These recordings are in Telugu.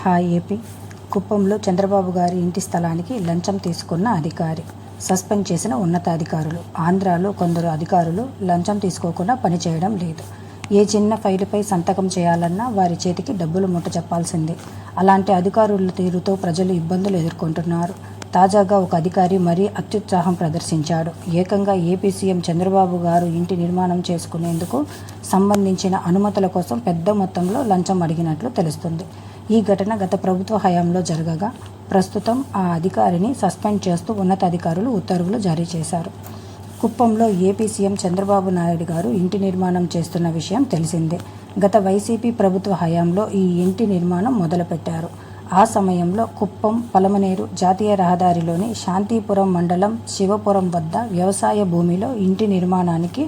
Hi AP. కుప్పంలో చంద్రబాబు గారి ఇంటి స్థలానికి లంచం తీసుకున్న అధికారి సస్పెండ్ చేసిన ఉన్నతాధికారులు. ఆంధ్రాలో కొందరు అధికారులు లంచం తీసుకోకుండా పనిచేయడం లేదు. ఏ చిన్న ఫైలుపై సంతకం చేయాలన్నా వారి చేతికి డబ్బులు ముట్ట చెప్పాల్సిందే. అలాంటి అధికారుల తీరుతో ప్రజలు ఇబ్బందులు ఎదుర్కొంటున్నారు. తాజాగా ఒక అధికారి మరీ అత్యుత్సాహం ప్రదర్శించాడు. ఏకంగా ఏపీ సీఎం చంద్రబాబు గారు ఇంటి నిర్మాణం చేసుకునేందుకు సంబంధించిన అనుమతుల కోసం పెద్ద మొత్తంలో లంచం అడిగినట్లు తెలుస్తుంది. ఈ ఘటన గత ప్రభుత్వ హయాంలో జరగగా ప్రస్తుతం ఆ అధికారిని సస్పెండ్ చేస్తూ ఉన్నతాధికారులు ఉత్తర్వులు జారీ చేశారు. కుప్పంలో ఏపీ సీఎం చంద్రబాబు నాయుడు గారు ఇంటి నిర్మాణం చేస్తున్న విషయం తెలిసిందే. గత వైసీపీ ప్రభుత్వ హయాంలో ఈ ఇంటి నిర్మాణం మొదలుపెట్టారు. ఆ సమయంలో కుప్పం పలమనేరు జాతీయ రహదారిలోని శాంతిపురం మండలం శివపురం వద్ద వ్యవసాయ భూమిలో ఇంటి నిర్మాణానికి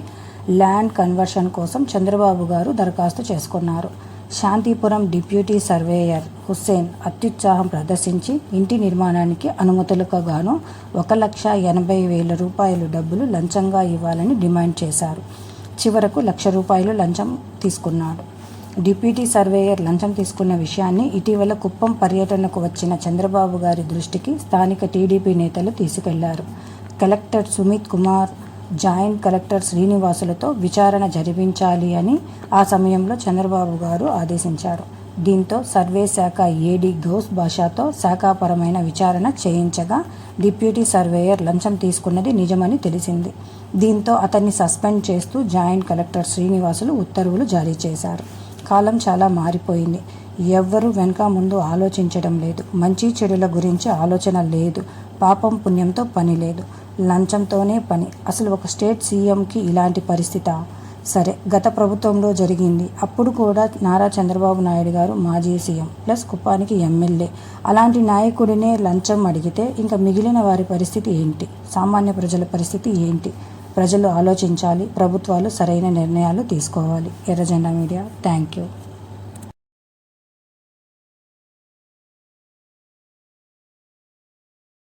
ల్యాండ్ కన్వర్షన్ కోసం చంద్రబాబు గారు దరఖాస్తు చేసుకున్నారు. శాంతిపురం డిప్యూటీ సర్వేయర్ హుస్సేన్ అత్యుత్సాహం ప్రదర్శించి ఇంటి నిర్మాణానికి అనుమతులకు గాను 1,80,000 రూపాయలు డబ్బులు లంచంగా ఇవ్వాలని డిమాండ్ చేశారు. చివరకు ₹1,00,000 లంచం తీసుకున్నాడు. డిప్యూటీ సర్వేయర్ లంచం తీసుకున్న విషయాన్ని ఇటీవల కుప్పం పర్యటనకు వచ్చిన చంద్రబాబు గారి దృష్టికి స్థానిక టీడీపీ నేతలు తీసుకెళ్లారు. Collector Sumit Kumar, joint collector శ్రీనివాసులతో విచారణ జరిపించాలి అని ఆ సమయంలో చంద్రబాబు గారు ఆదేశించారు. దీంతో సర్వే శాఖ ఏడీ గౌస్ బాషాతో శాఖాపరమైన విచారణ చేయించగా డిప్యూటీ సర్వేయర్ లంచం తీసుకున్నది నిజమని తెలిసింది. దీంతో అతన్ని సస్పెండ్ చేస్తూ జాయింట్ కలెక్టర్ శ్రీనివాసులు ఉత్తర్వులు జారీ చేశారు. కాలం చాలా మారిపోయింది. ఎవ్వరూ వెనక ముందు ఆలోచించడం లేదు. మంచి చెడుల గురించి ఆలోచన లేదు. పాపం పుణ్యంతో పని లేదు. లంచంతోనే పని. అసలు ఒక స్టేట్ సీఎంకి ఇలాంటి పరిస్థితా? సరే, గత ప్రభుత్వంలో జరిగింది. అప్పుడు కూడా నారా చంద్రబాబు నాయుడు గారు మాజీ సీఎం ప్లస్ కుప్పానికి ఎమ్మెల్యే. అలాంటి నాయకుడినే లంచం అడిగితే ఇంకా మిగిలిన వారి పరిస్థితి ఏంటి? సామాన్య ప్రజల పరిస్థితి ఏంటి? ప్రజలు ఆలోచించాలి. ప్రభుత్వాలు సరైన నిర్ణయాలు తీసుకోవాలి. ఎర్రజెండా మీడియా. Thank you.